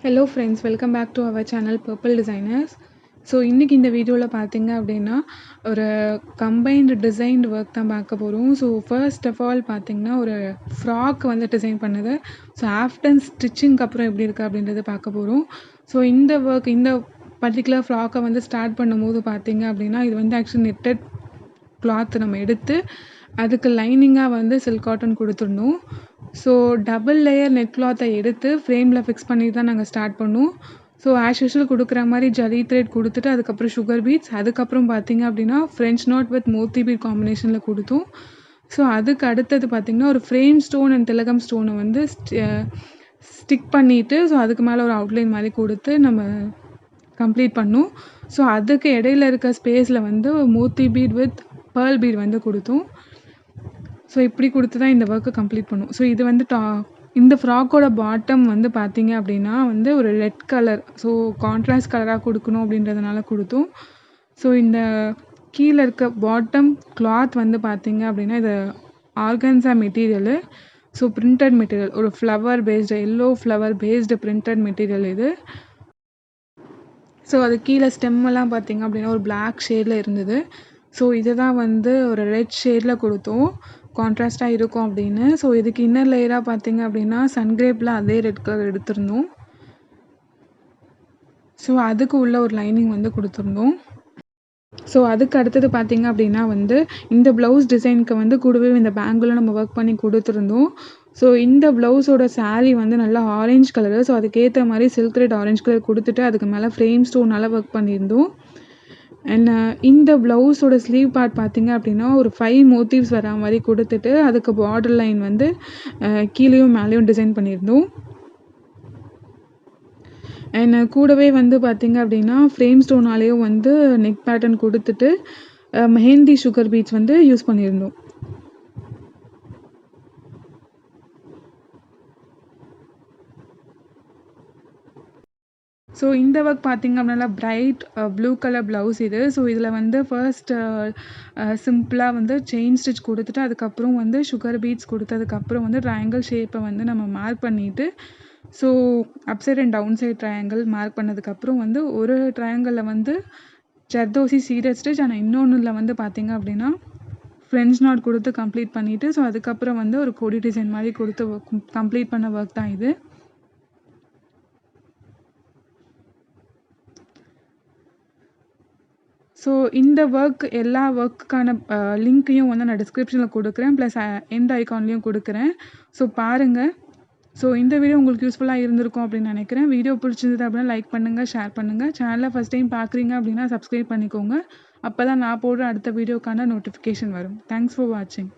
Hello friends, welcome back to our channel Purple Designers. So இன்றைக்கி இந்த வீடியோவில் பார்த்தீங்க அப்படின்னா ஒரு கம்பைன்டு டிசைன்டு ஒர்க் தான் பார்க்க போகிறோம். ஸோ ஃபர்ஸ்ட் ஆஃப் ஆல் பார்த்தீங்கன்னா ஒரு ஃப்ராக் வந்து டிசைன் பண்ணுது. ஸோ ஆஃப்டர் ஸ்டிச்சிங்க்கு அப்புறம் எப்படி இருக்குது அப்படின்றத பார்க்க போகிறோம். ஸோ இந்த ஒர்க் இந்த பர்டிகுலர் ஃப்ராக்கை வந்து ஸ்டார்ட் பண்ணும்போது பார்த்தீங்க அப்படின்னா இது வந்து ஆக்சுவலி நெட்டட் கிளாத் நம்ம எடுத்து அதுக்கு லைனிங்காக வந்து சில்க் காட்டன் கொடுத்துருந்தோம். ஸோ டபுள் லேயர் நெட் கிளாத்தை எடுத்து ஃப்ரேமில் ஃபிக்ஸ் பண்ணி தான் நாங்கள் ஸ்டார்ட் பண்ணோம். ஸோ ஆஸ் யூஷுவல் கொடுக்குற மாதிரி ஜரி த்ரெட் கொடுத்துட்டு அதுக்கப்புறம் சுகர் பீட்ஸ், அதுக்கப்புறம் பார்த்தீங்க அப்படின்னா ஃப்ரெஞ்ச் நாட் வித் மோத்தி பீட் காம்பினேஷனில் கொடுத்தோம். ஸோ அதுக்கு அடுத்தது பார்த்திங்கன்னா ஒரு ஃப்ரேம் ஸ்டோன் அண்ட் திலகம் ஸ்டோனை வந்து ஸ்டிக் பண்ணிவிட்டு ஸோ அதுக்கு மேலே ஒரு அவுட்லைன் மாதிரி கொடுத்து நம்ம கம்ப்ளீட் பண்ணோம். ஸோ அதுக்கு இடையில இருக்க ஸ்பேஸில் வந்து மோத்தி பீட் வித் பேர்ல் பீட் வந்து கொடுத்தோம். ஸோ இப்படி கொடுத்து தான் இந்த ஒர்க்கை கம்ப்ளீட் பண்ணும். ஸோ இது வந்து இந்த ஃப்ராக்கோட பாட்டம் வந்து பார்த்தீங்க அப்படின்னா வந்து ஒரு ரெட் கலர், ஸோ கான்ட்ராஸ்ட் கலராக கொடுக்கணும் அப்படின்றதுனால கொடுத்தோம். ஸோ இந்த கீழே இருக்க பாட்டம் கிளாத் வந்து பார்த்தீங்க அப்படின்னா இது organza material. So printed material, ஒரு flower based yellow flower based printed material இது. ஸோ அது கீழே ஸ்டெம்மெல்லாம் பார்த்தீங்க அப்படின்னா ஒரு பிளாக் ஷேடில் இருந்தது. ஸோ இதை தான் வந்து ஒரு ரெட் ஷேடில் கொடுத்தோம், கான்ட்ராஸ்ட்டாக இருக்கும் அப்படின்னு. ஸோ இதுக்கு இன்னர் லேயராக பார்த்தீங்க அப்படின்னா சன்கிரேப்பில் அதே ரெட் கலர் எடுத்திருந்தோம். ஸோ அதுக்கு உள்ள ஒரு லைனிங் வந்து கொடுத்துருந்தோம். ஸோ அதுக்கு அடுத்தது பார்த்தீங்க அப்படின்னா வந்து இந்த ப்ளவுஸ் டிசைனுக்கு வந்து கூடவே இந்த பேங்கிளும் நம்ம ஒர்க் பண்ணி கொடுத்துருந்தோம். ஸோ இந்த ப்ளவுஸோட சாரீ வந்து நல்லா ஆரஞ்சு கலரு. ஸோ அதுக்கேற்ற மாதிரி சில்க் த்ரெட் ஆரஞ்சு கலர் கொடுத்துட்டு அதுக்கு மேலே ஃப்ரேம் ஸ்டோனால் ஒர்க் பண்ணியிருந்தோம். அண்ட் இந்த ப்ளவுஸோட ஸ்லீவ் பார்ட் பார்த்தீங்க அப்படின்னா ஒரு 5 மோட்டிவ்ஸ் வரா மாதிரி கொடுத்துட்டு அதுக்கு பார்டர் லைன் வந்து கீழேயும் மேலேயும் டிசைன் பண்ணியிருந்தோம். அண்ட் கூடவே வந்து பார்த்தீங்க அப்படின்னா ஃப்ரேம் ஸ்டோனாலேயும் வந்து நெக் பேட்டர்ன் கொடுத்துட்டு மெஹந்தி சுகர் பீட்ஸ் வந்து யூஸ் பண்ணியிருந்தோம். ஸோ இந்த ஒர்க் பார்த்திங்க அப்படின்னா பிரைட் ப்ளூ கலர் ப்ளவுஸ் இது. ஸோ இதில் வந்து ஃபர்ஸ்ட் சிம்பிளாக வந்து செயின் ஸ்டிச் கொடுத்துட்டு அதுக்கப்புறம் வந்து சுகர் பீட்ஸ் கொடுத்ததுக்கப்புறம் வந்து ட்ரையாங்கிள் ஷேப்பை வந்து நம்ம மார்க் பண்ணிவிட்டு so up side and down side triangle mark பண்ணதுக்கப்புறம் வந்து ஒரு ட்ரையாங்கிளில் வந்து ஜர்தோசி சீடட் ஸ்டிச், ஆனால் இன்னொன்றில் வந்து பார்த்திங்க அப்படின்னா ஃப்ரெஞ்ச் நாட் கொடுத்து கம்ப்ளீட் பண்ணிவிட்டு ஸோ அதுக்கப்புறம் வந்து ஒரு கொடி டிசைன் மாதிரி கொடுத்து கம்ப்ளீட் பண்ண ஒர்க் தான் இது. ஸோ இந்த ஒர்க் எல்லா ஒர்க்குக்கான லிங்க்கையும் வந்து நான் டிஸ்கிரிப்ஷனில் கொடுக்குறேன், ப்ளஸ் எண்ட் ஐக்கான்லேயும் கொடுக்குறேன். ஸோ பாருங்கள். ஸோ இந்த வீடியோ உங்களுக்கு யூஸ்ஃபுல்லாக இருந்திருக்கும் அப்படின்னு நினைக்கிறேன். வீடியோ பிடிச்சிருந்தது அப்படின்னா லைக் பண்ணுங்கள், ஷேர் பண்ணுங்கள். சேனலை ஃபஸ்ட் டைம் பார்க்குறீங்க அப்படின்னா சப்ஸ்கிரைப் பண்ணிக்கோங்க. அப்போ தான் நான் போடுற அடுத்த வீடியோக்கான நோட்டிஃபிகேஷன் வரும். தேங்க்ஸ் ஃபார் வாட்சிங்.